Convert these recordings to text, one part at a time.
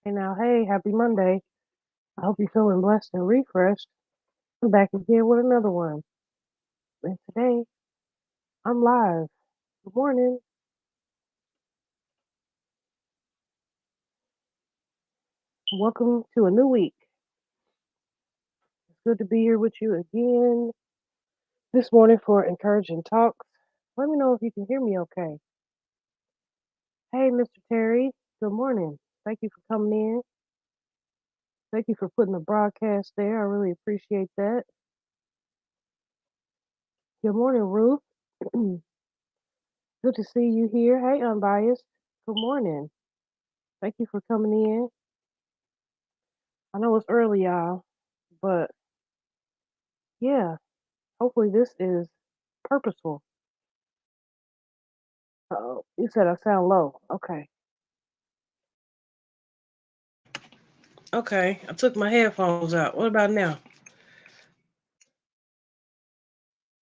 Hey now, hey, happy Monday. I hope you're feeling blessed and refreshed. I'm back again with another one. And today, I'm live. Good morning. Welcome to a new week. It's good to be here with you again this morning for encouraging talks. Let me know if you can hear me okay. Hey, Mr. Terry. Good morning. Thank you for coming in. Thank you for putting the broadcast there. I really appreciate that. Good morning, Ruth. Good to see you here. Hey, Unbiased. Good morning. Thank you for coming in. I know it's early, y'all, but yeah, hopefully this is purposeful. Oh, you said I sound low. Okay. Okay, I took my headphones out. What about now?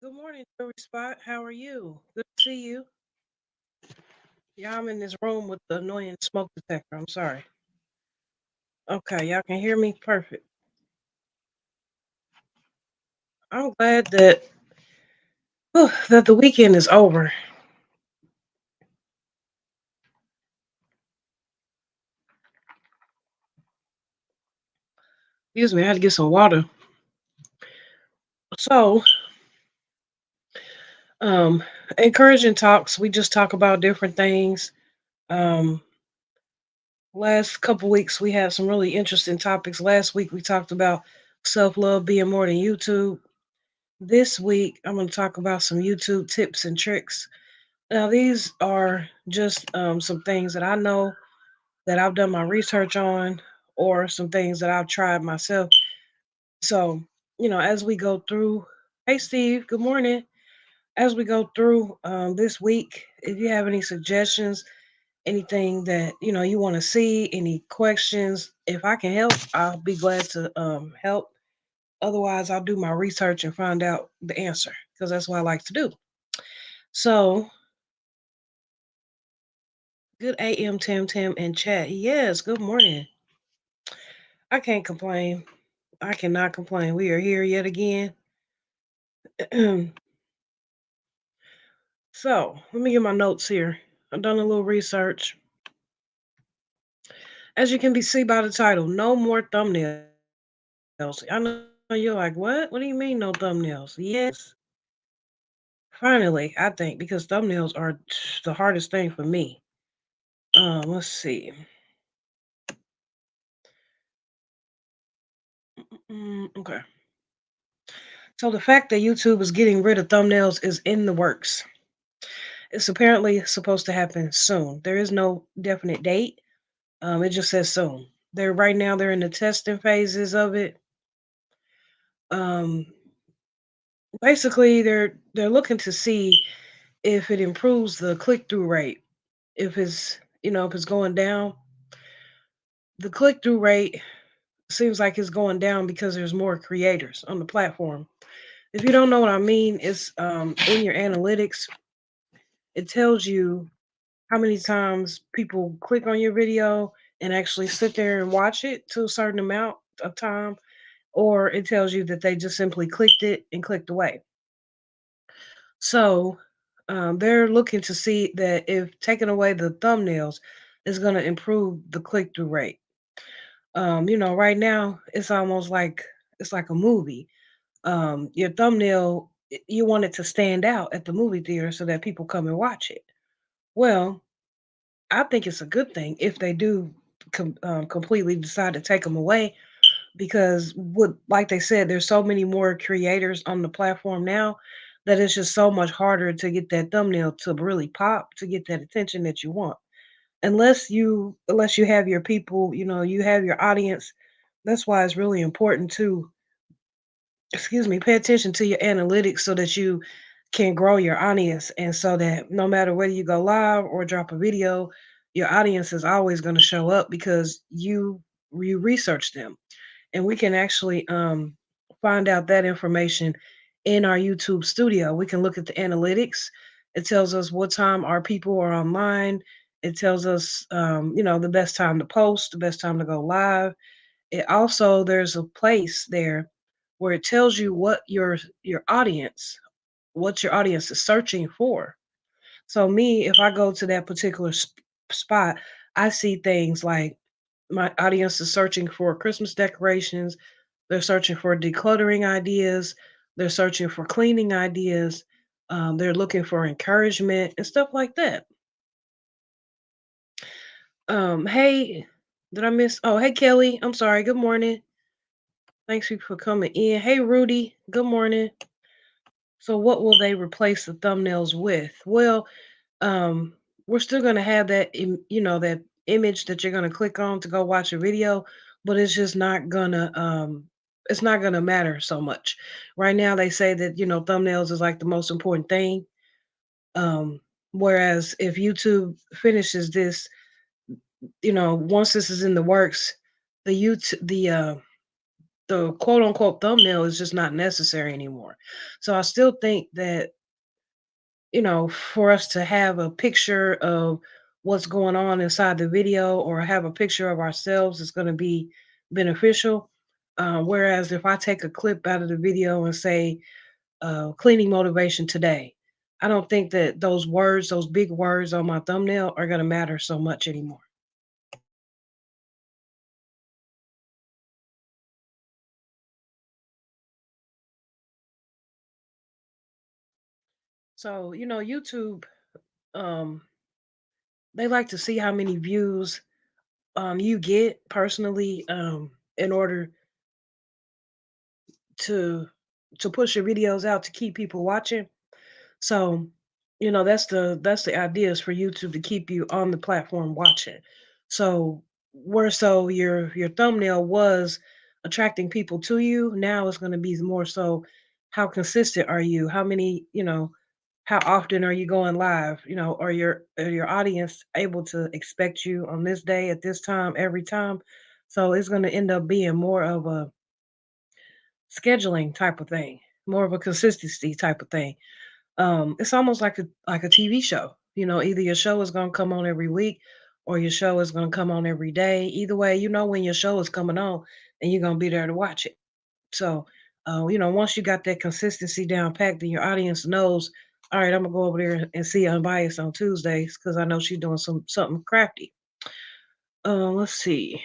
Good morning, Joey Spot. How are you? Good to see you. Yeah, I'm in this room with the annoying smoke detector. I'm sorry. Okay, y'all can hear me? Perfect. I'm glad that that the weekend is over. Excuse me, I had to get some water. So, um, encouraging talks. We just talk about different things. Um, Last couple weeks we had some really interesting topics. Last week we talked about self love being more than YouTube. This week I'm going to talk about some YouTube tips and tricks. Now these are just some things that I know that I've done my research on, or some things that I've tried myself. So as we go through, hey Steve, good morning. As we go through this week, if you have any suggestions, anything that you want to see, any questions, if I can help, I'll be glad to help. Otherwise, I'll do my research and find out the answer, because that's what I like to do. So, good AM, Tim Tim and chat. Yes, good morning. I can't complain. I cannot complain. We are here yet again. So let me get my notes here. I've done a little research. As you can be see by the title, no more thumbnails. I know you're like, what? What do you mean no thumbnails? Yes. Finally, I think, because thumbnails are the hardest thing for me. Let's see. Okay. So the fact that YouTube is getting rid of thumbnails is in the works. It's apparently supposed to happen soon. There is no definite date. It just says soon. They're right now. They're in the testing phases of it. Um, Basically, they're looking to see if it improves the click through rate. If it's going down, the click through rate seems like it's going down because there's more creators on the platform. If you don't know what I mean, it's in your analytics. It tells you how many times people click on your video and actually sit there and watch it to a certain amount of time, or it tells you that they just simply clicked it and clicked away. So they're looking to see that if taking away the thumbnails is going to improve the click through rate. Right now it's like a movie. Your thumbnail, you want it to stand out at the movie theater so that people come and watch it. Well, I think it's a good thing if they do completely decide to take them away, because like they said, there's so many more creators on the platform now that it's just so much harder to get that thumbnail to really pop, to get that attention that you want. Unless you have your people, you have your audience. That's why it's really important to, excuse me, pay attention to your analytics so that you can grow your audience, and so that no matter whether you go live or drop a video, your audience is always going to show up because you research them. And we can actually find out that information in our YouTube studio. We can look at the analytics. It tells us what time our people are online. It tells us, the best time to post, the best time to go live. It also there's a place there where it tells you what your audience is searching for. So me, if I go to that particular spot, I see things like my audience is searching for Christmas decorations. They're searching for decluttering ideas. They're searching for cleaning ideas. They're looking for encouragement and stuff like that. Hey, did I miss? Oh, hey, Kelly. I'm sorry. Good morning. Thanks for coming in. Hey, Rudy. Good morning. So, what will they replace the thumbnails with? Well, um, we're still gonna have that image that you're gonna click on to go watch a video, but it's not gonna matter so much. Right now, they say that thumbnails is like the most important thing. Um, Whereas if YouTube finishes this, once this is in the works, the quote unquote thumbnail is just not necessary anymore. So I still think that, for us to have a picture of what's going on inside the video or have a picture of ourselves is going to be beneficial. Whereas if I take a clip out of the video and say, cleaning motivation today, I don't think that those big words on my thumbnail are going to matter so much anymore. So, YouTube, um, they like to see how many views you get personally, in order to to push your videos out to keep people watching. So, that's the idea is for YouTube to keep you on the platform watching. So your thumbnail was attracting people to you, now it's going to be more so how consistent are you? How many, how often are you going live? Are your audience able to expect you on this day at this time every time? So it's going to end up being more of a scheduling type of thing, more of a consistency type of thing. It's almost like a TV show. Either your show is gonna come on every week or your show is gonna come on every day. Either way, you know when your show is coming on and you're gonna be there to watch it. So, once you got that consistency down packed, then your audience knows, all right, I'm gonna go over there and see Unbiased on Tuesdays because I know she's doing something crafty. Let's see.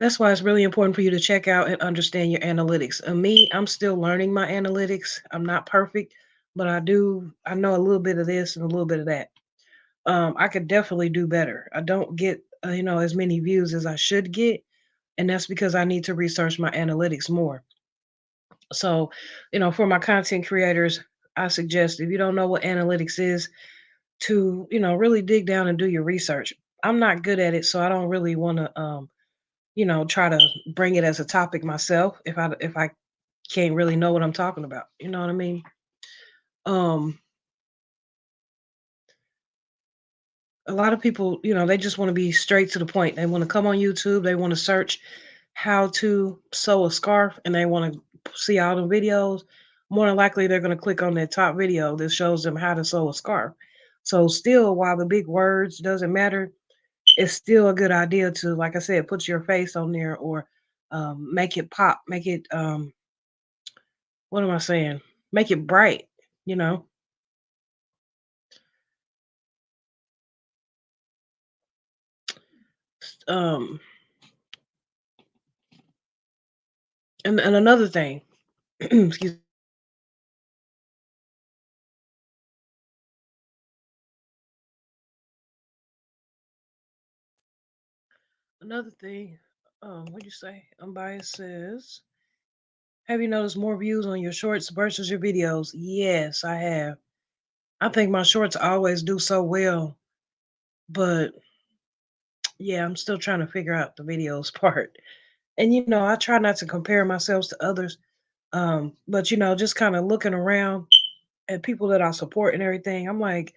That's why it's really important for you to check out and understand your analytics. Me, I'm still learning my analytics. I'm not perfect, but I know a little bit of this and a little bit of that. I could definitely do better. I don't get, as many views as I should get, and that's because I need to research my analytics more. So, for my content creators, I suggest if you don't know what analytics is, to really dig down and do your research. I'm not good at it, so I don't really want to try to bring it as a topic myself if I can't really know what I'm talking about. You know what I mean? Um, a lot of people, they just want to be straight to the point. They want to come on YouTube, they want to search how to sew a scarf and they want to see all the videos. More than likely they're going to click on that top video that shows them how to sew a scarf. So still, while the big words doesn't matter, it's still a good idea to, like I said, put your face on there or make it pop, make it what am I saying? Make it bright, you know? Um, and another thing, excuse another thing, what'd you say? Unbiased says, have you noticed more views on your shorts versus your videos? Yes, I have. I think my shorts always do so well, but yeah, I'm still trying to figure out the videos part. And I try not to compare myself to others. But just kind of looking around at people that I support and everything, I'm like,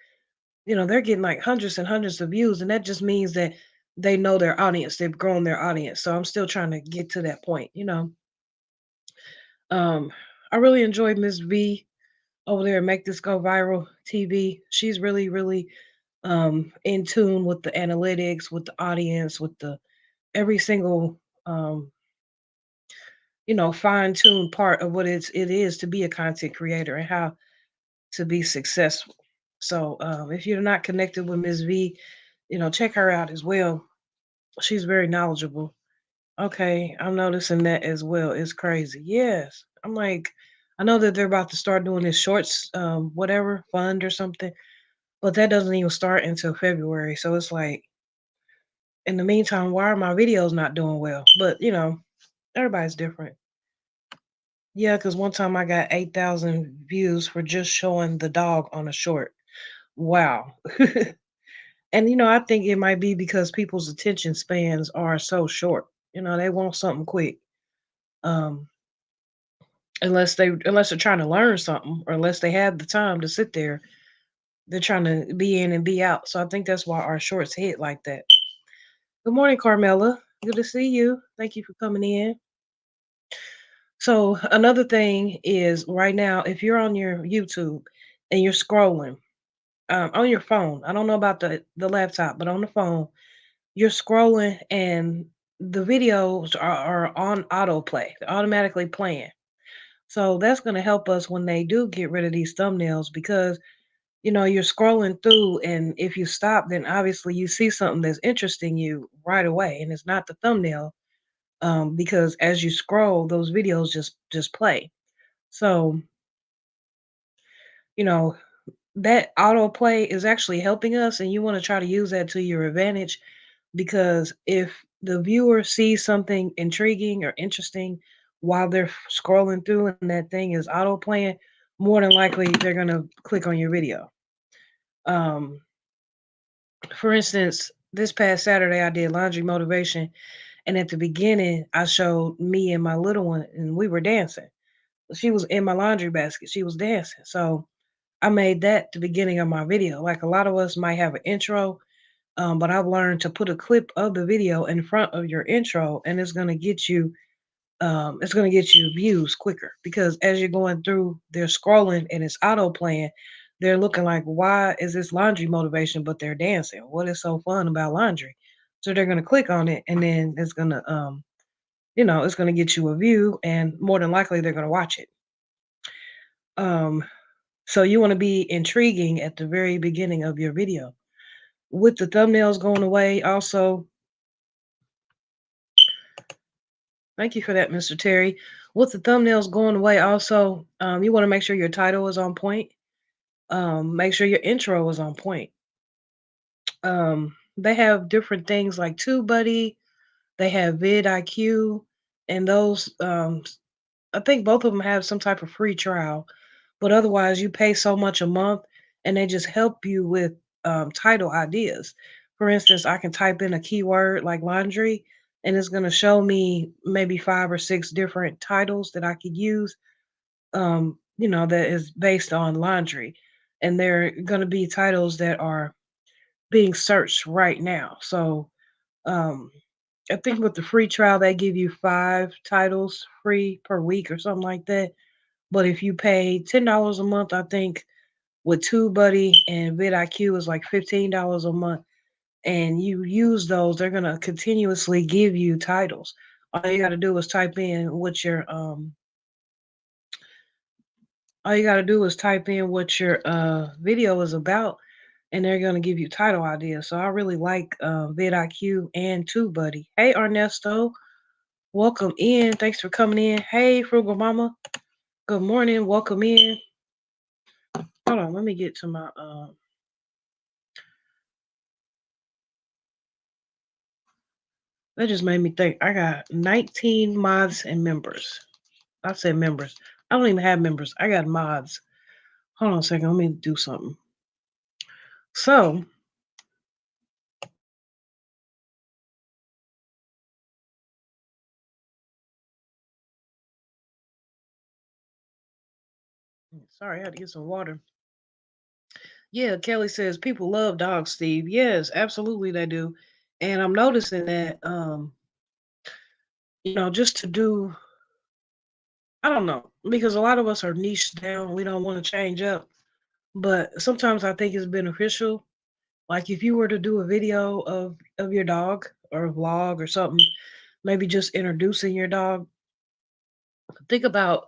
they're getting like hundreds and hundreds of views, and that just means that they know their audience. They've grown their audience. So I'm still trying to get to that point. Um, I really enjoyed Miss V. over there at Make This Go Viral TV. She's really, really in tune with the analytics, with the audience, with the every single um, fine tuned part of what it is to be a content creator and how to be successful. So if you're not connected with Ms. V, check her out as well. She's very knowledgeable. Okay, I'm noticing that as well. It's crazy. Yes. I'm like, I know that they're about to start doing this shorts, whatever fund or something, but that doesn't even start until February. So it's like, in the meantime, why are my videos not doing well? But everybody's different. Yeah, because one time I got 8,000 views for just showing the dog on a short. Wow. And I think it might be because people's attention spans are so short. They want something quick. Um, unless they're trying to learn something or unless they have the time to sit there, they're trying to be in and be out. So I think that's why our shorts hit like that. Good morning, Carmela. Good to see you. Thank you for coming in. So another thing is right now, if you're on your YouTube and you're scrolling on your phone, I don't know about the laptop, but on the phone, you're scrolling and the videos are on autoplay. They're automatically playing. So that's going to help us when they do get rid of these thumbnails because you're scrolling through and if you stop then obviously you see something that's interesting you right away and it's not the thumbnail because as you scroll those videos just play. So you know that autoplay is actually helping us and you want to try to use that to your advantage because if the viewer sees something intriguing or interesting while they're scrolling through and that thing is auto playing, more than likely they're going to click on your video. um for instance, this past Saturday I did laundry motivation, and at the beginning I showed me and my little one and we were dancing. She was in my laundry basket, she was dancing. So I made that the beginning of my video. Like a lot of us might have an intro, but I've learned to put a clip of the video in front of your intro, and it's going to get you views quicker because as you're going through, they're scrolling and it's auto playing. They're looking like, why is this laundry motivation? But they're dancing. What is so fun about laundry? So they're going to click on it, and then it's going to get you a view, and more than likely they're going to watch it. Um, so you want to be intriguing at the very beginning of your video. With the thumbnails going away, also, thank you for that, Mr. Terry. With the thumbnails going away, also, you want to make sure your title is on point. Make sure your intro is on point. They have different things like TubeBuddy, they have vidIQ, and those. I think both of them have some type of free trial, but otherwise, you pay so much a month, and they just help you with title ideas. For instance, I can type in a keyword like laundry, and it's going to show me maybe 5 or 6 different titles that I could use. That is based on laundry, and they're going to be titles that are being searched right now. So um, I think with the free trial, they give you 5 titles free per week or something like that. But if you pay $10 a month, I think with TubeBuddy and vidIQ is like $15 a month, and you use those, they're gonna continuously give you titles. All you gotta do is type in what your video is about, and they're gonna give you title ideas. So I really like vidIQ and TubeBuddy. Hey Ernesto, welcome in. Thanks for coming in. Hey Frugal Mama, good morning. Welcome in. Hold on, let me get to my. That just made me think. I got 19 mods and members. I said members. I don't even have members. I got mods. Hold on a second. Let me do something. So, sorry, I had to get some water. Yeah, Kelly says people love dogs, Steve. Yes, absolutely they do. And I'm noticing that just to do I don't know because a lot of us are niched down. We don't want to change up, but sometimes I think it's beneficial. Like if you were to do a video of your dog or a vlog or something, maybe just introducing your dog, think about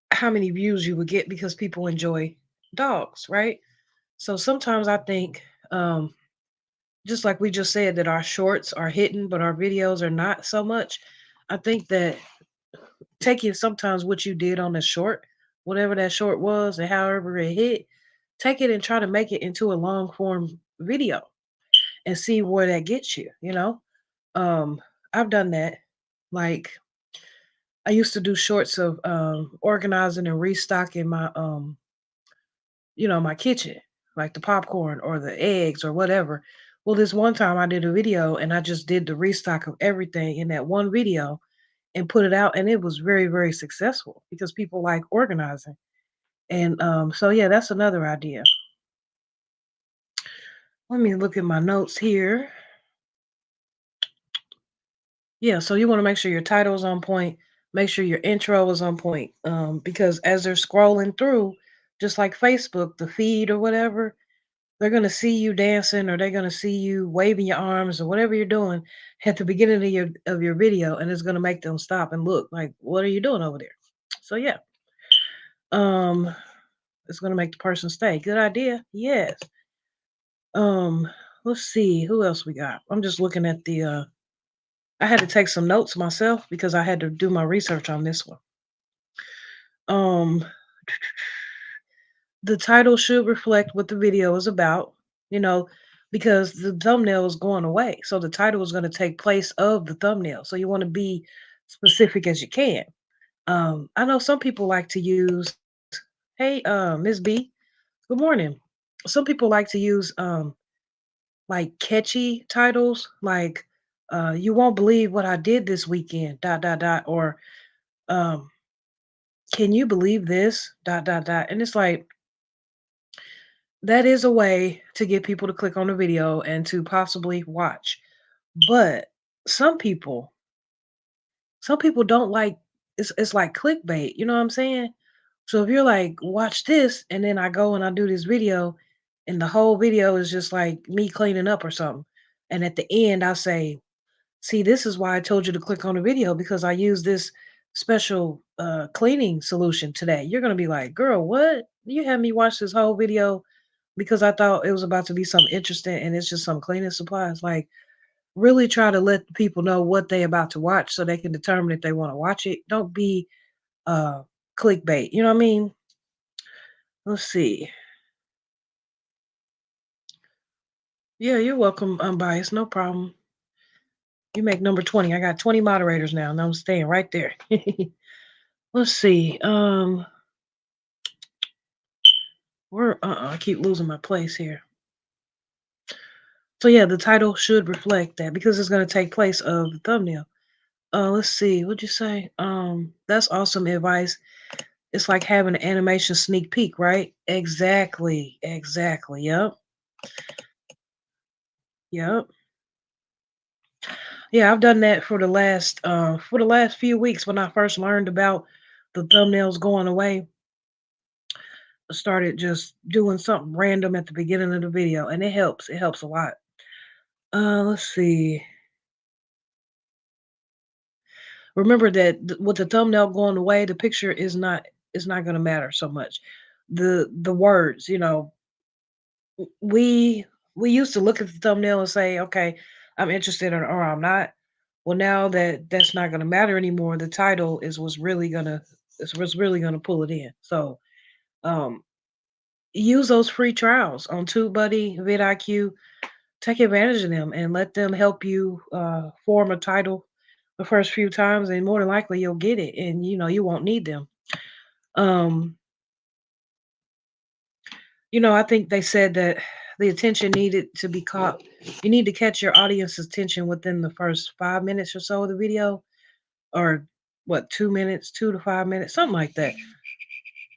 how many views you would get because people enjoy dogs, right? So sometimes I think, just like we just said, that our shorts are hitting, but our videos are not so much. I think that taking sometimes what you did on the short, whatever that short was, and however it hit, take it and try to make it into a long form video and see where that gets you. Um, I've done that. Like I used to do shorts of organizing and restocking my kitchen, like the popcorn or the eggs or whatever. Well, this one time I did a video and I just did the restock of everything in that one video and put it out, and it was very, very successful because people like organizing. And so yeah, that's another idea. Let me look at my notes here. Yeah, so you want to make sure your title is on point, make sure your intro is on point, because as they're scrolling through, just like Facebook, the feed or whatever, they're gonna see you dancing or they're gonna see you waving your arms or whatever you're doing at the beginning of your video, and it's gonna make them stop and look like, what are you doing over there? So yeah, um, it's gonna make the person stay. Good idea. Yes. Um, let's see who else we got. I'm just looking at the. I had to take some notes myself because I had to do my research on this one. Um, the title should reflect what the video is about, you know, because the thumbnail is going away. So the title is going to take place of the thumbnail. So you want to be specific as you can. I know some people like to use, hey, Miss B, good morning. Some people like to use like catchy titles like you won't believe what I did this weekend, dot dot dot, or um, can you believe this, dot dot dot. And it's like that is a way to get people to click on the video and to possibly watch. But some people, some people don't like it's like clickbait, you know what I'm saying? So if you're like, watch this, and then I go and I do this video, and the whole video is just like me cleaning up or something. And at the end I say, see, this is why I told you to click on the video because I use this special cleaning solution today. You're gonna be like, girl, what? You had me watch this whole video because I thought it was about to be something interesting and it's just some cleaning supplies. Like, really try to let the people know what they about to watch so they can determine if they want to watch it. Don't be uh clickbait. You know what I mean? Let's see. Yeah, you're welcome, unbiased. No problem. You make number 20. I got 20 moderators now, and I'm staying right there. Let's see. Where I keep losing my place here. So yeah, the title should reflect that because it's gonna take place of the thumbnail. Let's see, what'd you say? That's awesome advice. It's like having an animation sneak peek, right? Exactly. Exactly. Yep. Yep. Yeah, I've done that for the last few weeks when I first learned about the thumbnails going away. I started just doing something random at the beginning of the video, and it helps. It helps a lot. Let's see. Remember that with the thumbnail going away, the picture is not going to matter so much. The words, we we used to look at the thumbnail and say, okay, I'm interested or I'm not. Well, now that that's not going to matter anymore, the title is what's really gonna pull it in. So um, use those free trials on TubeBuddy, vidIQ. Take advantage of them and let them help you form a title the first few times, and more than likely you'll get it, and you won't need them. Um, I think they said that the attention needed to be caught. You need to catch your audience's attention within the first 5 minutes or so of the video, or what, 2 minutes, 2 to 5 minutes, something like that.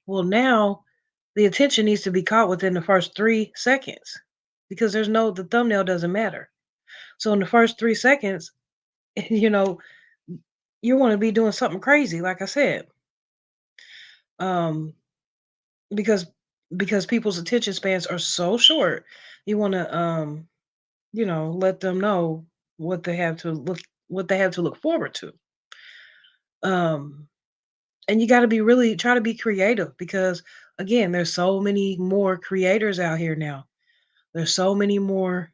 Well, now the attention needs to be caught within the first 3 seconds because the thumbnail doesn't matter. So in the first 3 seconds, you know, you want to be doing something crazy, like I said. um, because people's attention spans are so short. You want to let them know what they have to look forward to. Um, and you got to be really try to be creative because again, there's so many more creators out here now. There's so many more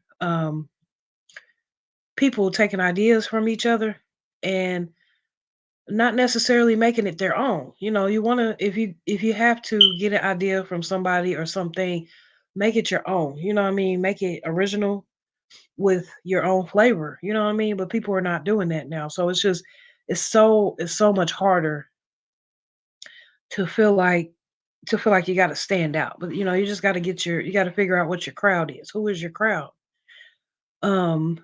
people taking ideas from each other and not necessarily making it their own. You want to if you have to get an idea from somebody or something, make it your own. You know what I mean? Make it original with your own flavor. You know what I mean? But people are not doing that now. So it's so much harder to feel like you got to stand out. But you just got to you got to figure out what your crowd is. Who is your crowd? Um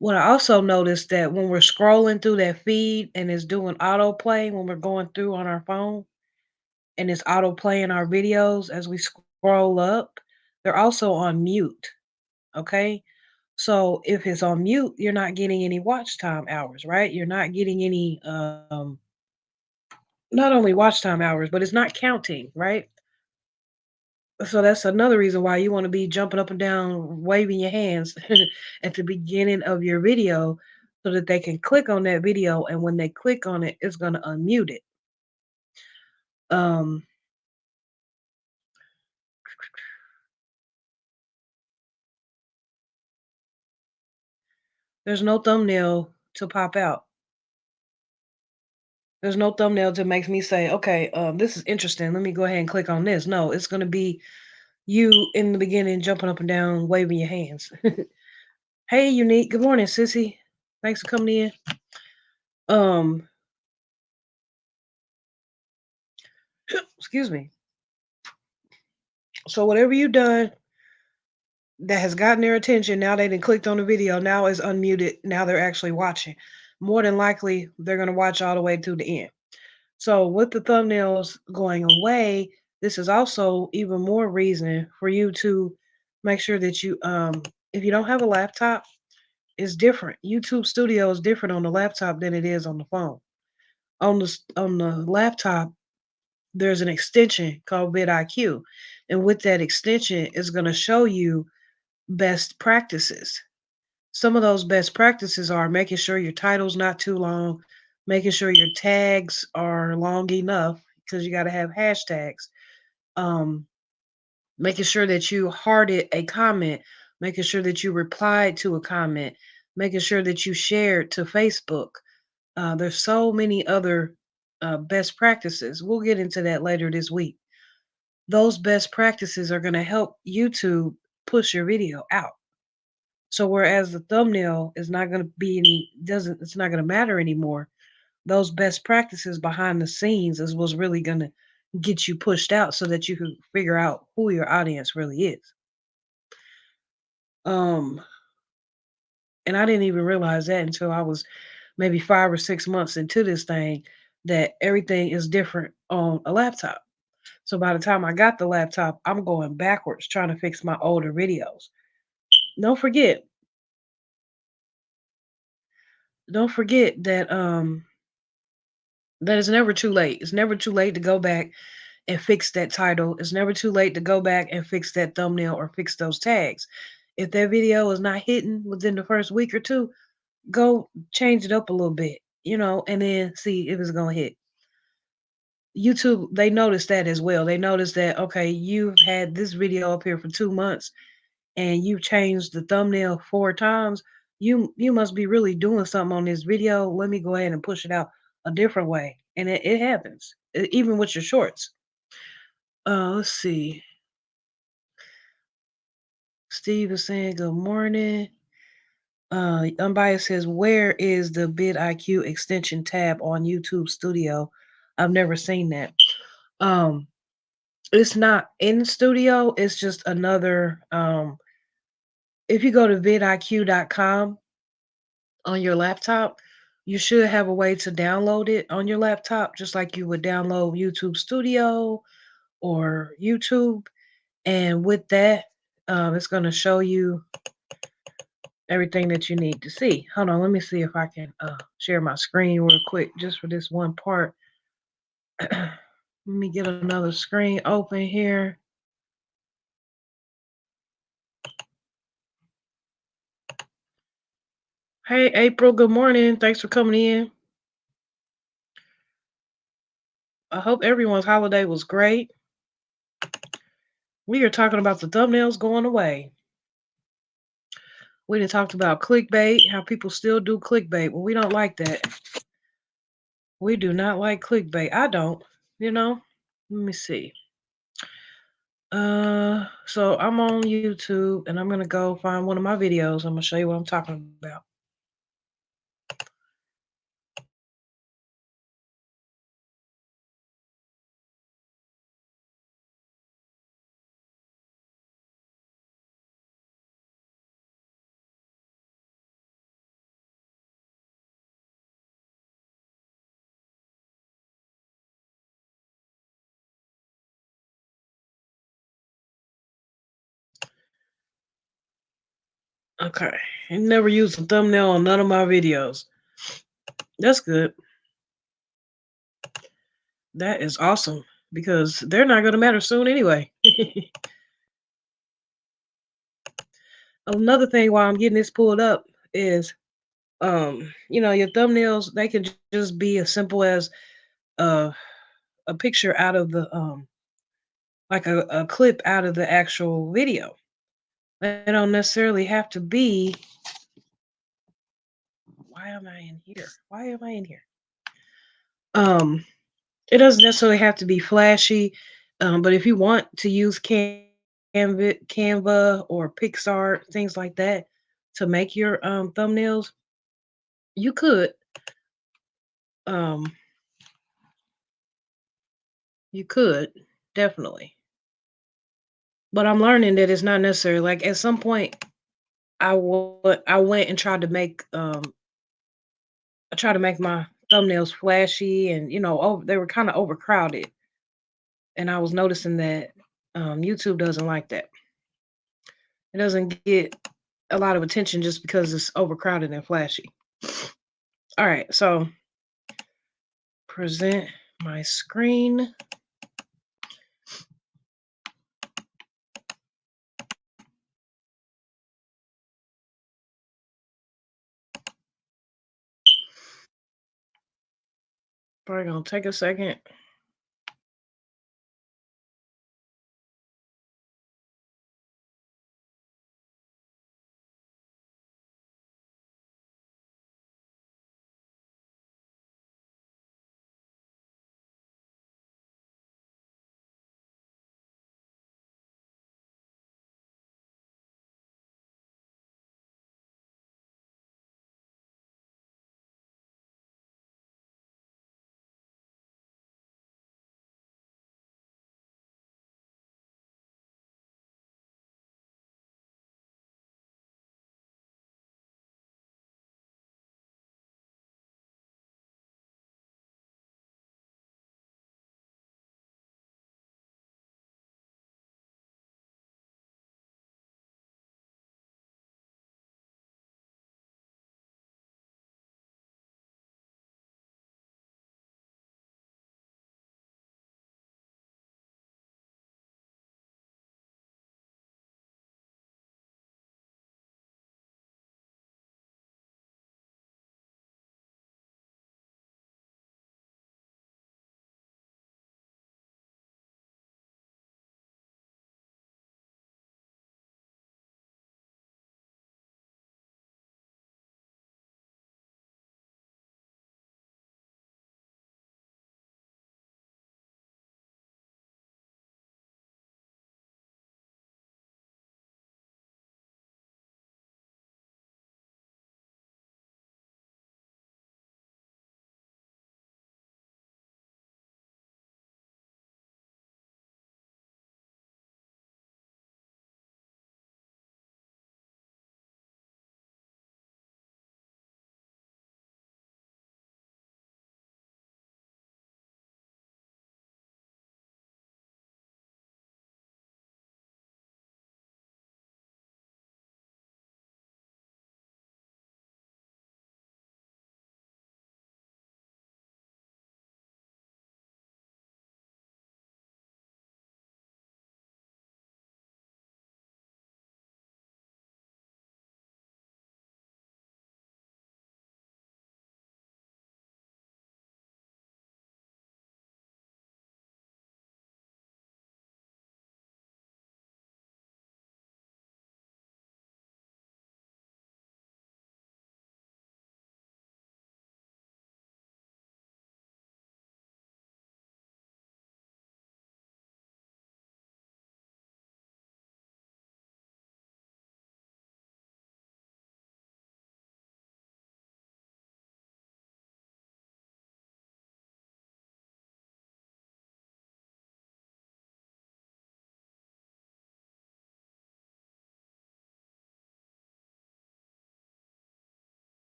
what I also noticed that when we're scrolling through that feed and it's doing autoplay when we're going through on our phone and it's autoplaying our videos as we scroll up, they're also on mute. Okay. So if it's on mute, you're not getting any watch time hours, right? You're not getting any not only watch time hours, but it's not counting, right? So that's another reason why you want to be jumping up and down, waving your hands at the beginning of your video so that they can click on that video. And when they click on it, it's going to unmute it. Um, there's no thumbnail to pop out. There's no thumbnail that makes me say, okay, this is interesting. Let me go ahead and click on this. No, it's going to be you in the beginning jumping up and down, waving your hands. Hey, Unique. Good morning, sissy. Thanks for coming in. Um, excuse me. So whatever you done that has gotten their attention, now they done clicked on the video, now it's unmuted, now they're actually watching. More than likely, they're gonna watch all the way to the end. So with the thumbnails going away, this is also even more reason for you to make sure that if you don't have a laptop, it's different. YouTube Studio is different on the laptop than it is on the phone. On the laptop, there's an extension called vidIQ, and with that extension, it's going to show you best practices. Some of those best practices are making sure your title's not too long, making sure your tags are long enough because you got to have hashtags. Um, Making sure that you hearted a comment, making sure that you replied to a comment, making sure that you shared to Facebook. There's so many other best practices. We'll get into that later this week. Those best practices are going to help YouTube push your video out. So whereas the thumbnail is not going to be any doesn't it's not going to matter anymore. Those best practices behind the scenes is what's really going to get you pushed out so that you can figure out who your audience really is. Um and I didn't even realize that until I was maybe 5 or 6 months into this thing that everything is different on a laptop. So by the time I got the laptop, I'm going backwards trying to fix my older videos. Don't forget, don't forget that it's never too late. It's never too late to go back and fix that title. It's never too late to go back and fix that thumbnail or fix those tags. If that video is not hitting within the first week or two, go change it up a little bit, and then see if it's going to hit. YouTube, they noticed that as well. They noticed that, okay, you've had this video up here for 2 months and you changed the thumbnail 4 times. You must be really doing something on this video. Let me go ahead and push it out a different way. And it happens, even with your shorts. Let's see. Steve is saying good morning. Unbiased says, where is the vidIQ extension tab on YouTube Studio? I've never seen that. Um, it's not in Studio. It's just another. If you go to vidIQ.com on your laptop, you should have a way to download it on your laptop, just like you would download YouTube Studio or YouTube. And with that, it's going to show you everything that you need to see. Hold on, let me see if I can share my screen real quick just for this one part. Let me get another screen open here. Hey, April, good morning. Thanks for coming in. I hope everyone's holiday was great. We are talking about the thumbnails going away. We done talked about clickbait, how people still do clickbait. Well, we don't like that. We do not like clickbait. I don't, you know. Let me see. So I'm on YouTube and I'm gonna go find one of my videos. I'm gonna show you what I'm talking about. Okay. I never used a thumbnail on none of my videos. That's good. That is awesome because they're not gonna matter soon anyway. Another thing while I'm getting this pulled up is your thumbnails, they can just be as simple as uh, a picture out of the like a clip out of the actual video. They don't necessarily have to be. Why am I in here? Why am I in here? Um, it doesn't necessarily have to be flashy, but if you want to use Canva or Pixar, things like that, to make your thumbnails, you could. Um, you could definitely. But I'm learning that it's not necessary. Like at some point, I went and tried to make my thumbnails flashy, and they were kind of overcrowded, and I was noticing that YouTube doesn't like that. It doesn't get a lot of attention just because it's overcrowded and flashy. All right, so present my screen. Probably gonna take a second.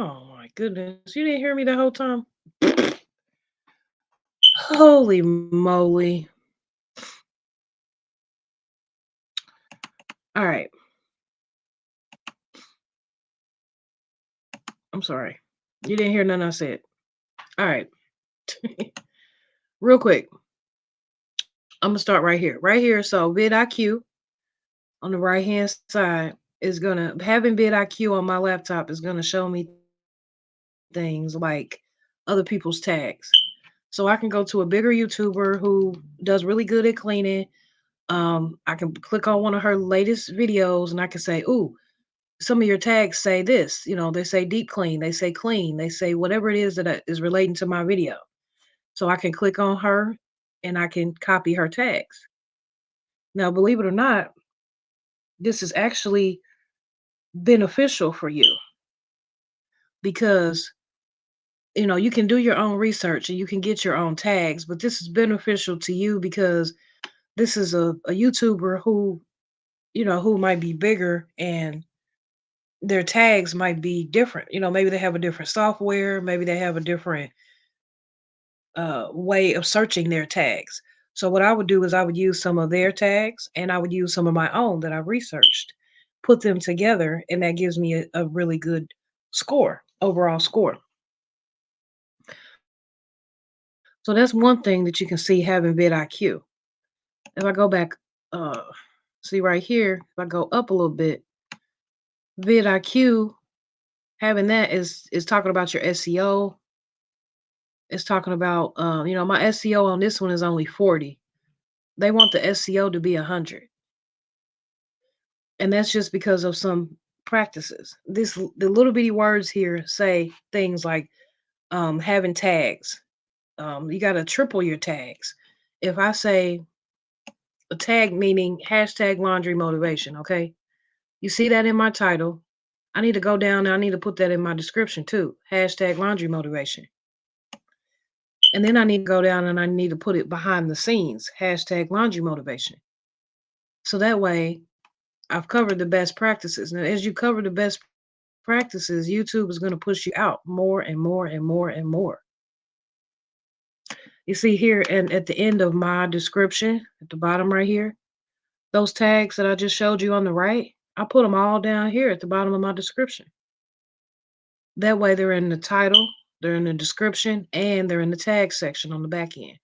Oh my goodness. You didn't hear me the whole time? Holy moly. All right. I'm sorry. You didn't hear nothing I said. All right. Real quick. I'm gonna start right here. Right here. So vidIQ on the right hand side is gonna having vidIQ on my laptop is gonna show me things like other people's tags. So I can go to a bigger YouTuber who does really good at cleaning. I can click on one of her latest videos and I can say, "Ooh, some of your tags say this." You know, they say deep clean, they say clean, they say whatever it is that is relating to my video. So I can click on her and I can copy her tags. Now, believe it or not, this is actually beneficial for you because you can do your own research and you can get your own tags, but this is beneficial to you because this is a YouTuber who might be bigger and their tags might be different. Maybe they have a different software, maybe they have a different way of searching their tags. So what I would do is I would use some of their tags and I would use some of my own that I researched, put them together, and that gives me a really good score, overall score. So that's one thing that you can see having vidIQ. If I go back, uh, see right here, if I go up a little bit, vidIQ having that is talking about your SEO. It's talking about my SEO on this one is only 40. They want the SEO to be 100, and that's just because of some practices. The little bitty words here say things like having tags. You got to triple your tags. If I say a tag meaning hashtag laundry motivation, okay, you see that in my title. I need to go down and I need to put that in my description too. Hashtag laundry motivation. And then I need to go down and I need to put it behind the scenes. Hashtag laundry motivation. So that way I've covered the best practices. Now, as you cover the best practices, YouTube is going to push you out more and more and more and more. You see here and at the end of my description, at the bottom right here, those tags that I just showed you on the right, I put them all down here at the bottom of my description. That way they're in the title, they're in the description, and they're in the tag section on the back end.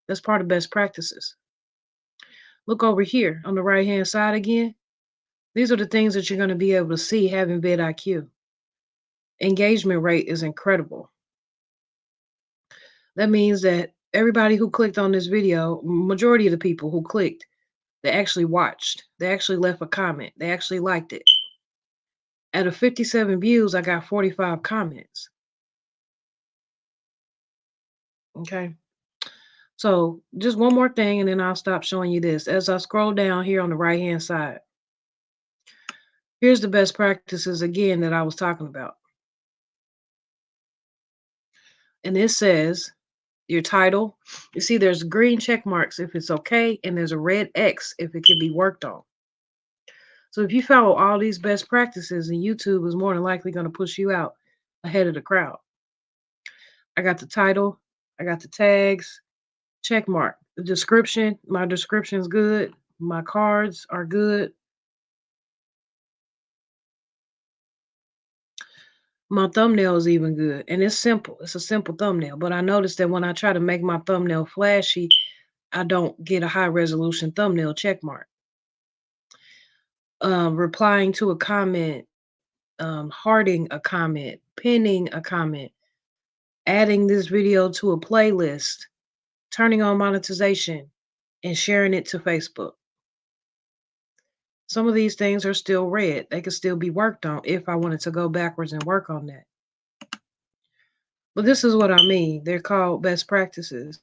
That's part of best practices. Look over here on the right hand side again. These are the things that you're going to be able to see having vidIQ. Engagement rate is incredible. That means that everybody who clicked on this video, majority of the people who clicked, they actually watched. They actually left a comment. They actually liked it. Out of 57 views, I got 45 comments. Okay. So just one more thing, and then I'll stop showing you this. As I scroll down here on the right hand side, here's the best practices again that I was talking about. And it says your title. You see, there's green check marks if it's okay, and there's a red X if it can be worked on. So if you follow all these best practices, then YouTube is more than likely going to push you out ahead of the crowd. I got the title, I got the tags, check mark. The description, my description is good. My cards are good. My thumbnail is even good. And it's simple. It's a simple thumbnail. But I noticed that when I try to make my thumbnail flashy, I don't get a high resolution thumbnail check mark. Replying to a comment, hearting a comment, pinning a comment, adding this video to a playlist, turning on monetization, and sharing it to Facebook. Some of these things are still red. They could still be worked on if I wanted to go backwards and work on that. But this is what I mean. They're called best practices.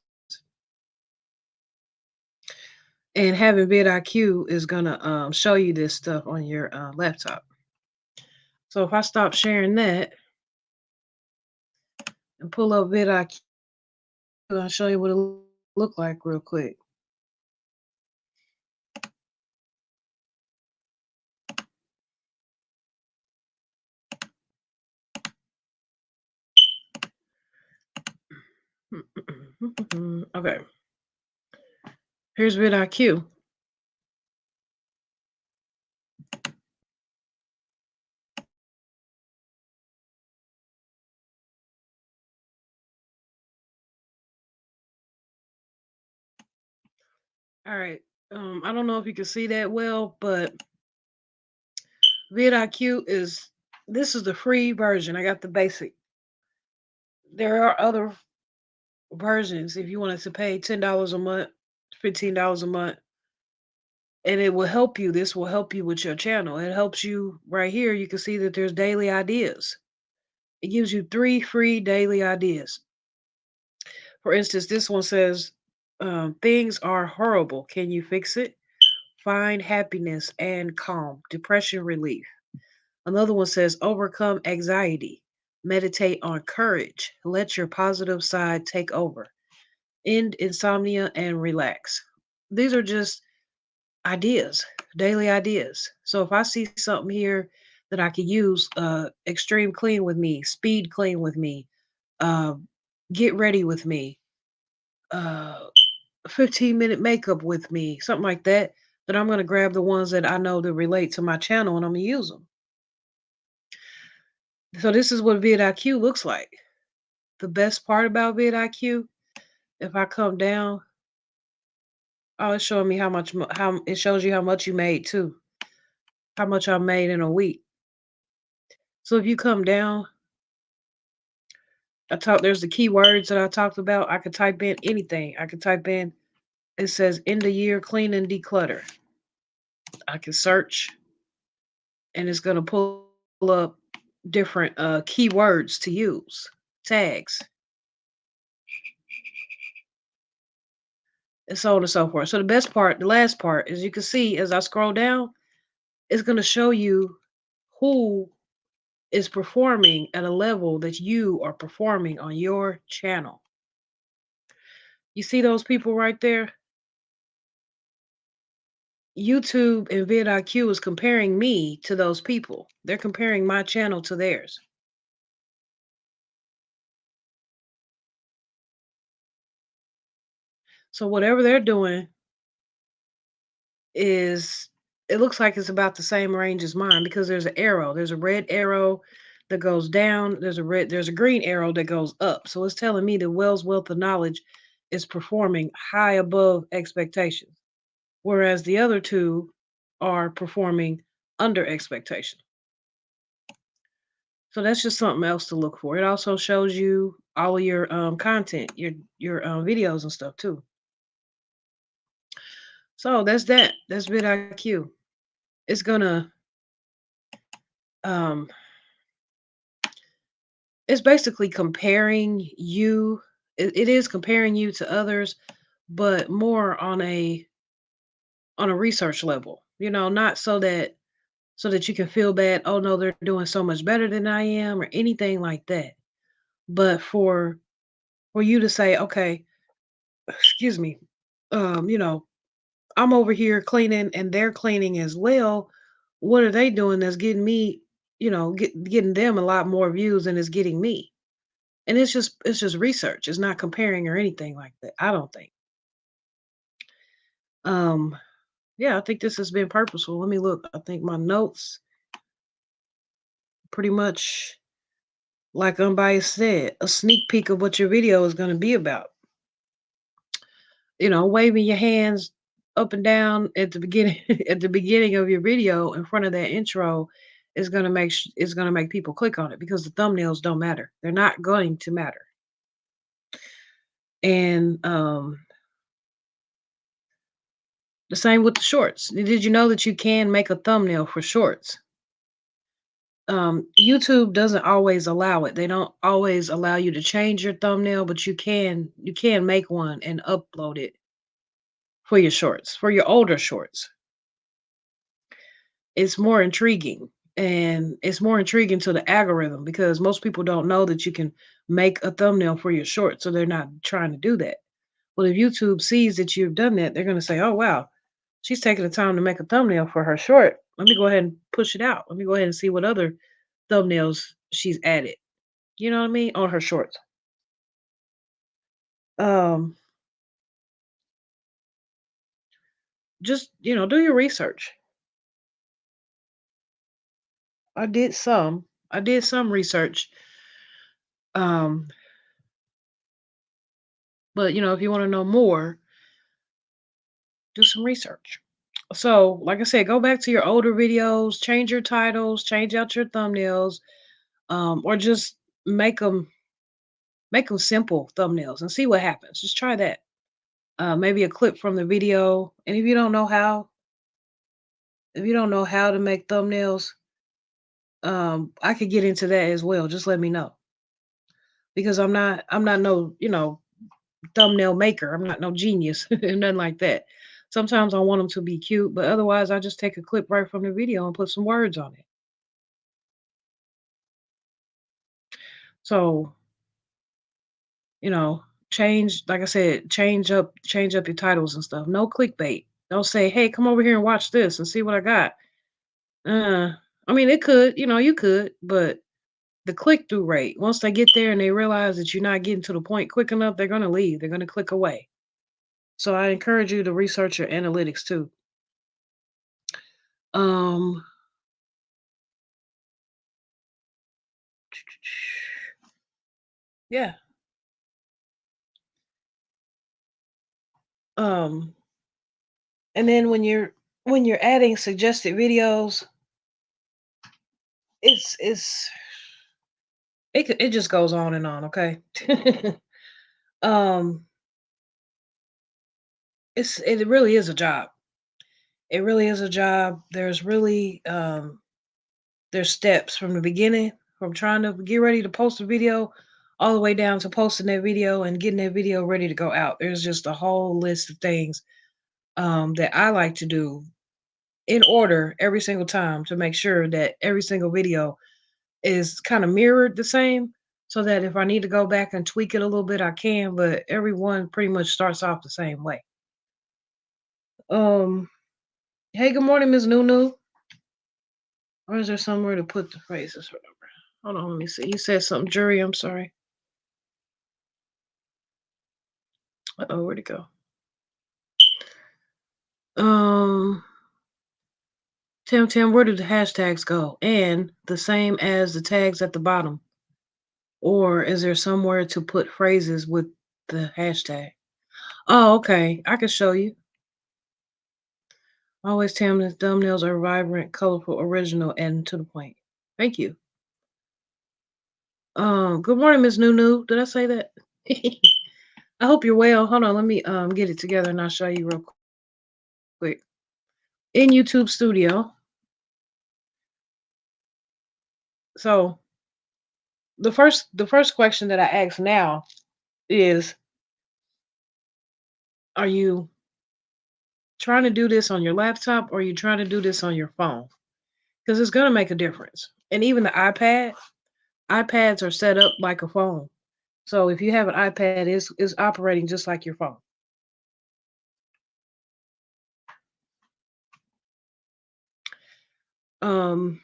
And having vidIQ is going to show you this stuff on your laptop. So if I stop sharing that and pull up vidIQ, I'll show you what it look like real quick. Okay, here's vidIQ. All right. I don't know if you can see that well, but vidIQ is this is the free version. I got the basic. There are other versions if you wanted to pay $10 a month, $15 a month, and it will help you. This will help you with your channel. It helps you right here. You can see that there's daily ideas. It gives you 3 free daily ideas. For instance, this one says, things are horrible. Can you fix it? Find happiness and calm, depression relief. Another one says, overcome anxiety, meditate on courage, let your positive side take over, end insomnia, and relax. These are just ideas, daily ideas. So if I see something here that I could use, extreme clean with me, speed clean with me, uh, get ready with me, uh, 15-minute makeup with me, something like that, then I'm going to grab the ones that I know that relate to my channel and I'm going to use them. So this is what vidIQ looks like. The best part about vidIQ, if I come down, oh, it's showing me how much, how it shows you how much you made too, how much I made in a week. So if you come down, there's the keywords that I talked about. I could type in anything. I could type in, it says end of year clean and declutter. I can search and it's going to pull up different keywords to use, tags, and so on and so forth. So the best part, the last part, is you can see as I scroll down, it's going to show you who is performing at a level that you are performing on your channel. You see those people right there? YouTube and vidIQ is comparing me to those people. They're comparing my channel to theirs. So whatever they're doing is, it looks like it's about the same range as mine because there's an arrow. There's a red arrow that goes down. There's a green arrow that goes up. So it's telling me that Wells Wealth of Knowledge is performing high above expectations, whereas the other two are performing under expectation. So that's just something else to look for. It also shows you all of your content, your videos and stuff too. So that's that. That's vidIQ. It's gonna um it's basically comparing you. It is comparing you to others, but more on a research level. You know, not so that you can feel bad. Oh no, they're doing so much better than I am, or anything like that. But for you to say, okay, excuse me, you know, I'm over here cleaning and they're cleaning as well. What are they doing that's getting me, getting them a lot more views than it's getting me? And it's just research. It's not comparing or anything like that. I don't think. Um, yeah, I think this has been purposeful. Let me look. I think my notes pretty much, like Unbiased said, a sneak peek of what your video is going to be about. Waving your hands up and down at the beginning at the beginning of your video in front of that intro is going to make people click on it because the thumbnails don't matter. They're not going to matter. And the same with the shorts. Did you know that you can make a thumbnail for shorts? YouTube doesn't always allow it. They don't always allow you to change your thumbnail, but you can make one and upload it for your shorts, for your older shorts. It's more intriguing, and it's more intriguing to the algorithm because most people don't know that you can make a thumbnail for your short, so they're not trying to do that. Well, if YouTube sees that you've done that, they're going to say, oh wow, she's taking the time to make a thumbnail for her short. Let me go ahead and push it out. Let me go ahead and see what other thumbnails she's added, you know what I mean, on her shorts. Um, just do your research. I did some. I did some research. Um, but if you want to know more, do some research. So, like I said, go back to your older videos, change your titles, change out your thumbnails, or just make them make them simple thumbnails and see what happens. Just try that. Maybe a clip from the video, and if you don't know how to make thumbnails, I could get into that as well. Just let me know because I'm not no thumbnail maker. I'm not no genius, nothing like that. Sometimes I want them to be cute, but otherwise I just take a clip right from the video and put some words on it. So, you know, change like I said, change up your titles and stuff. No clickbait. Don't say, "Hey, come over here and watch this and see what I got." Uh, I mean, it could, you could, but the click through rate, once they get there and they realize that you're not getting to the point quick enough, they're going to leave. They're going to click away. So I encourage you to research your analytics too. Um, yeah. Um, and then when you're adding suggested videos, it's it just goes on and on. Okay. um, it really is a job. It really is a job. There's steps from the beginning, from trying to get ready to post a video all the way down to posting that video and getting that video ready to go out. There's just a whole list of things that I like to do in order every single time to make sure that every single video is kind of mirrored the same so that if I need to go back and tweak it a little bit, I can, but everyone pretty much starts off the same way. Um, hey, good morning, Miss Nunu. Or is there somewhere to put the phrases? Hold on, let me see. You said something, jury. I'm sorry. Oh, where'd it go? Um, Tim, where do the hashtags go? And the same as the tags at the bottom. Or is there somewhere to put phrases with the hashtag? Oh, okay. I can show you. Always Tim, the thumbnails are vibrant, colorful, original, and to the point. Thank you. Good morning, Miss Nunu. Did I say that? I hope you're well. Hold on, let me get it together and I'll show you real quick. In YouTube Studio. So the first question that I ask now is, are you trying to do this on your laptop or are you trying to do this on your phone? Because it's gonna make a difference. And even the iPads are set up like a phone. So if you have an iPad, it's operating just like your phone. Um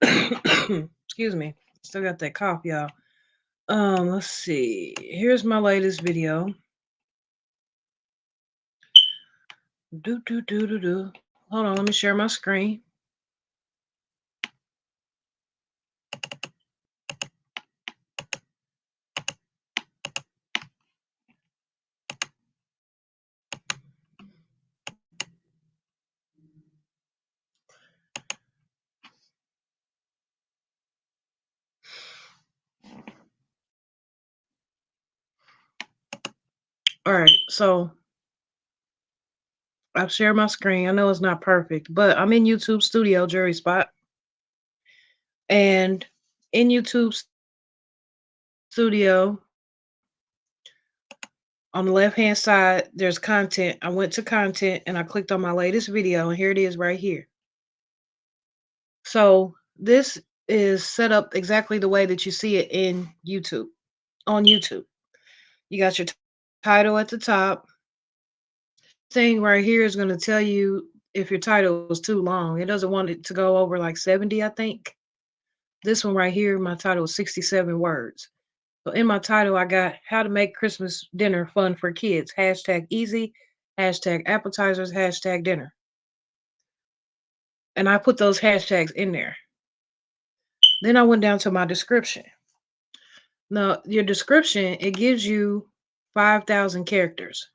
excuse me. Still got that cough, y'all. Let's see. Here's my latest video. Do do do do do. Hold on, let me share my screen. All right, so I've shared my screen. I know it's not perfect, but I'm in YouTube Studio, Jury Spot, and in YouTube Studio, on the left hand side, there's content. I went to content and I clicked on my latest video, and here it is right here. So this is set up exactly the way that you see it in YouTube. On YouTube, you got your title at the top. Thing right here is going to tell you if your title is too long. It doesn't want it to go over like 70, I think. This one right here, my title is 67 words. So in my title, I got how to make Christmas dinner fun for kids. Hashtag easy, hashtag appetizers, hashtag dinner. And I put those hashtags in there. Then I went down to my description. Now, your description, it gives you 5,000 characters.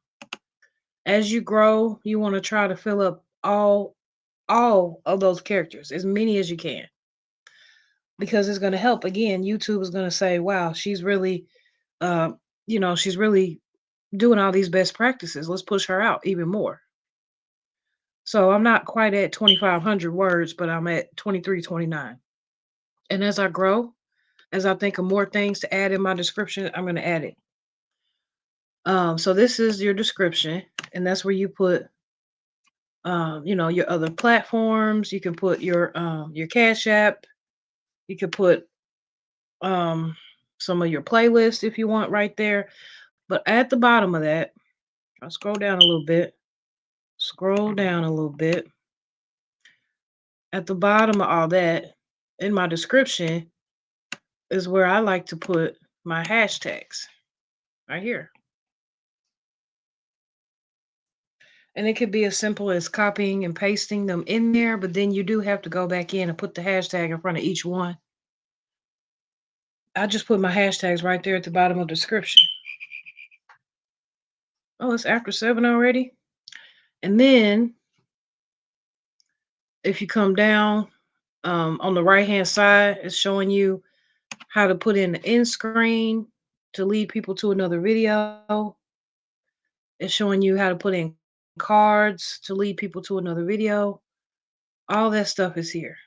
As you grow, you want to try to fill up all of those characters, as many as you can, because it's going to help. Again, YouTube is going to say, "Wow, she's really, uh, she's really doing all these best practices. Let's push her out even more." So I'm not quite at 2,500 words, but I'm at 2329. And as I grow, as I think of more things to add in my description, I'm going to add it. So this is your description, and that's where you put, your other platforms. You can put your Cash App. You can put um, some of your playlists if you want right there. But at the bottom of that, I'll scroll down a little bit. Scroll down a little bit. At the bottom of all that, in my description, is where I like to put my hashtags right here. And it could be as simple as copying and pasting them in there, but then you do have to go back in and put the hashtag in front of each one. I just put my hashtags right there at the bottom of the description. Oh, it's after 7 already. And then if you come down on the right hand side, it's showing you how to put in the end screen to lead people to another video. It's showing you how to put in cards to lead people to another video. All that stuff is here.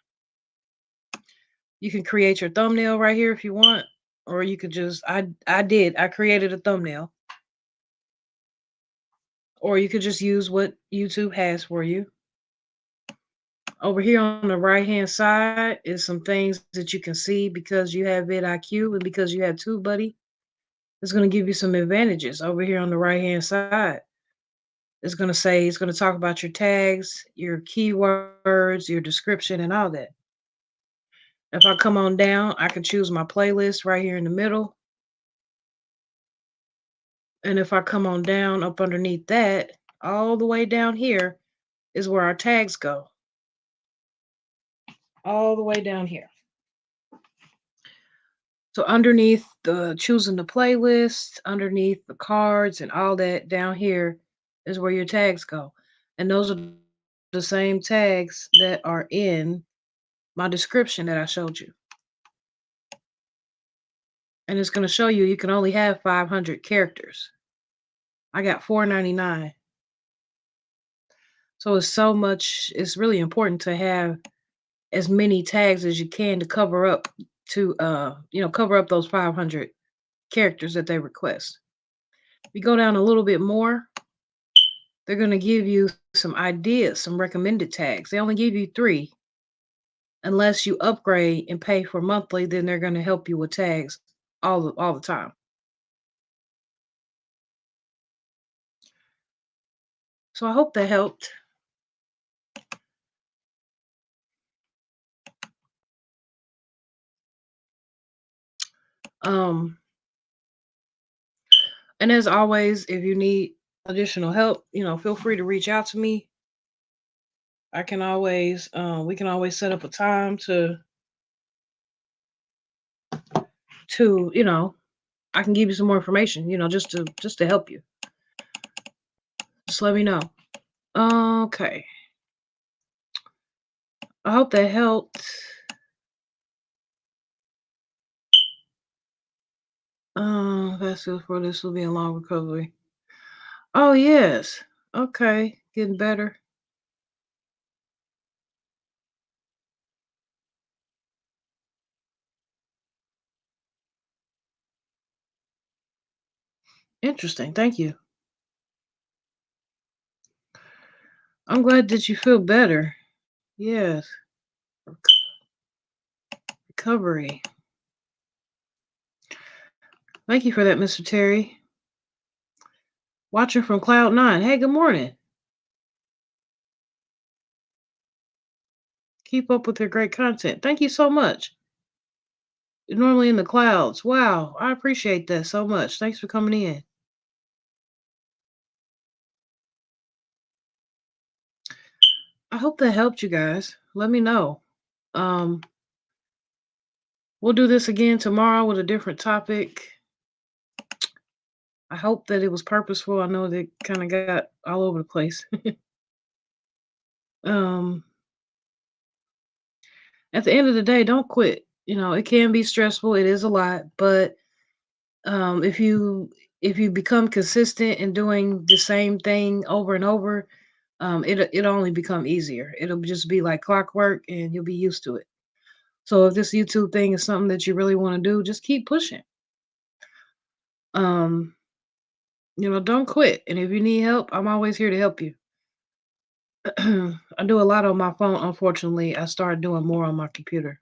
You can create your thumbnail right here if you want, or you could just I created a thumbnail. Or you could just use what YouTube has for you. Over here on the right hand side is some things that you can see because you have vidIQ and because you have TubeBuddy. It's going to give you some advantages over here on the right hand side. It's going to talk about your tags, your keywords, your description, and all that. If I come on down, I can choose my playlist right here in the middle. And if I come on down up underneath that, all the way down here is where our tags go. All the way down here. So underneath the choosing the playlist, underneath the cards and all that down here is where your tags go. And those are the same tags that are in my description that I showed you. And it's going to show you you can only have 500 characters. I got 499. So it's really important to have as many tags as you can to cover up those 500 characters that they request. If you go down a little bit more, they're going to give you some ideas, some recommended tags. They only give you 3. Unless you upgrade and pay for monthly, then they're going to help you with tags all the time. So I hope that helped. Um, and as always, if you need additional help, feel free to reach out to me. I can always we can always set up a time to I can give you some more information, just to help you. Just let me know. Okay. I hope that helped. That's good for this will be a long recovery. Oh yes. Okay. Getting better. Interesting. Thank you. I'm glad that you feel better. Yes. Recovery. Thank you for that, Mr. Terry. Watching from Cloud9. Hey, good morning. Keep up with your great content. Thank you so much. Normally in the clouds. Wow, I appreciate that so much. Thanks for coming in. I hope that helped you guys. Let me know. Um, we'll do this again tomorrow with a different topic. I hope that it was purposeful. I know that kind of got all over the place. um, at the end of the day, don't quit. It can be stressful. It is a lot, but if you become consistent in doing the same thing over and over, it'll only become easier. It'll just be like clockwork, and you'll be used to it. So if this YouTube thing is something that you really want to do, just keep pushing. Um, don't quit. And if you need help, I'm always here to help you. I do a lot on my phone. Unfortunately, I started doing more on my computer.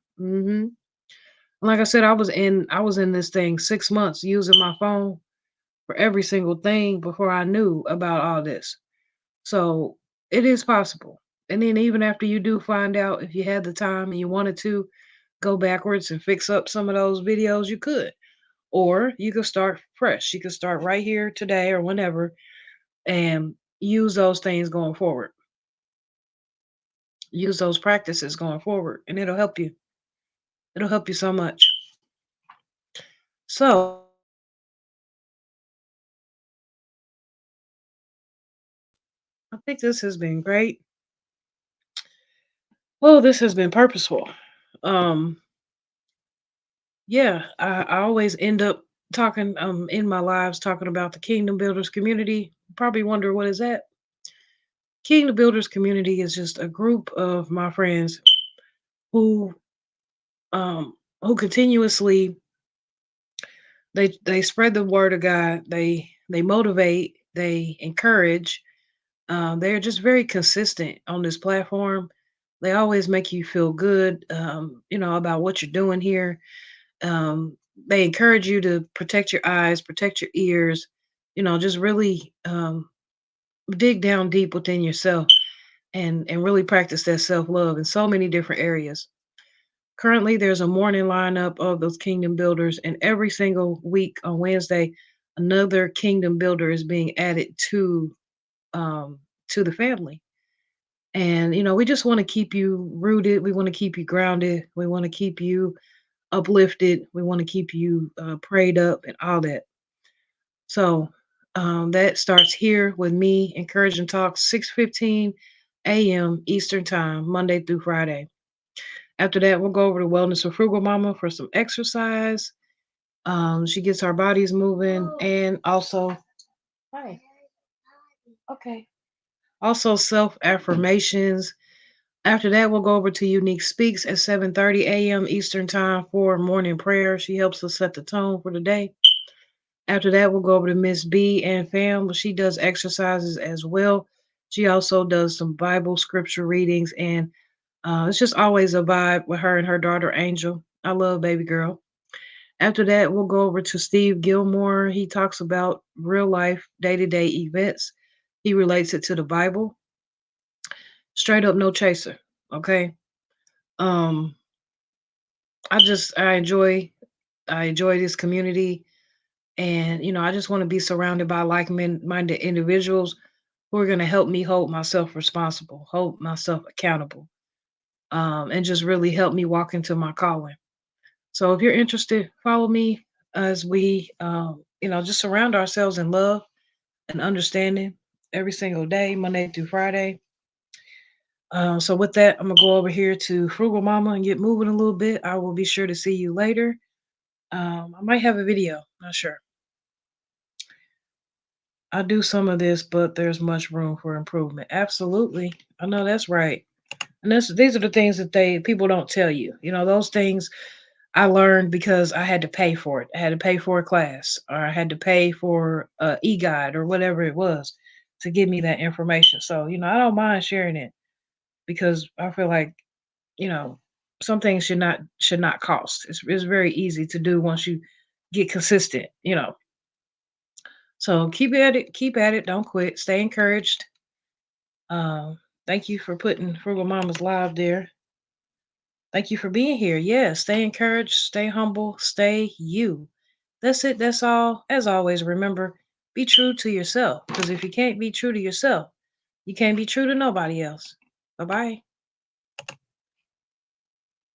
Like I said, I was in this thing 6 months using my phone for every single thing before I knew about all this. So it is possible. And then even after you do find out, if you had the time and you wanted to go backwards and fix up some of those videos, you could. Or you could start fresh. You could start right here today or whenever and use those things going forward. Use those practices going forward, and it'll help you. It'll help you so much. So I think this has been great. Well, this has been purposeful. Um, yeah, I always end up talking in my lives talking about the Kingdom Builders community. Probably wonder what is that? Kingdom Builders community is just a group of my friends who um who continuously they spread the word of God. They motivate, they encourage. They're just very consistent on this platform. They always make you feel good, about what you're doing here. They encourage you to protect your eyes, protect your ears, just really dig down deep within yourself and really practice that self love in so many different areas. Currently, there's a morning lineup of those kingdom builders, and every single week on Wednesday, another kingdom builder is being added um, to the family. And we just want to keep you rooted. We want to keep you grounded. We want to keep you uplifted. We want to keep you prayed up and all that. So that starts here with me, encouraging talk 6:15 a.m. Eastern time, Monday through Friday. After that, we'll go over to Wellness with Frugal Mama for some exercise. She gets our bodies moving, and also, hi, okay, also self affirmations. After that, we'll go over to Unique Speaks at 7:30 a.m. Eastern Time for morning prayer. She helps us set the tone for the day. After that, we'll go over to Miss B and Fam. She does exercises as well. She also does some Bible scripture readings, and it's just always a vibe with her and her daughter Angel. I love baby girl. After that, we'll go over to Steve Gilmore. He talks about real life, day to day events. He relates it to the Bible. Straight up, no chaser. Okay. Um, I just I enjoy this community, and I just want to be surrounded by like-minded individuals who are going to help me hold myself responsible, hold myself accountable, and just really help me walk into my calling. So if you're interested, follow me as we, just surround ourselves in love and understanding every single day, Monday through Friday. So with that, I'm gonna go over here to Frugal Mama and get moving a little bit. I will be sure to see you later. I might have a video, not sure. I do some of this, but there's much room for improvement. Absolutely. I know that's right. And these are the things that people don't tell you. Those things I learned because I had to pay for it. I had to pay for a class, or I had to pay for a e-guide or whatever it was to give me that information. So, I don't mind sharing it because I feel like, you know, some things should not cost. It's very easy to do once you get consistent. So keep at it, don't quit, stay encouraged. Um, Thank you for putting Frugal Mamas live there. Thank you for being here. Yeah, stay encouraged, stay humble, stay you. That's it. That's all. As always, remember, be true to yourself. Because if you can't be true to yourself, you can't be true to nobody else. Bye bye.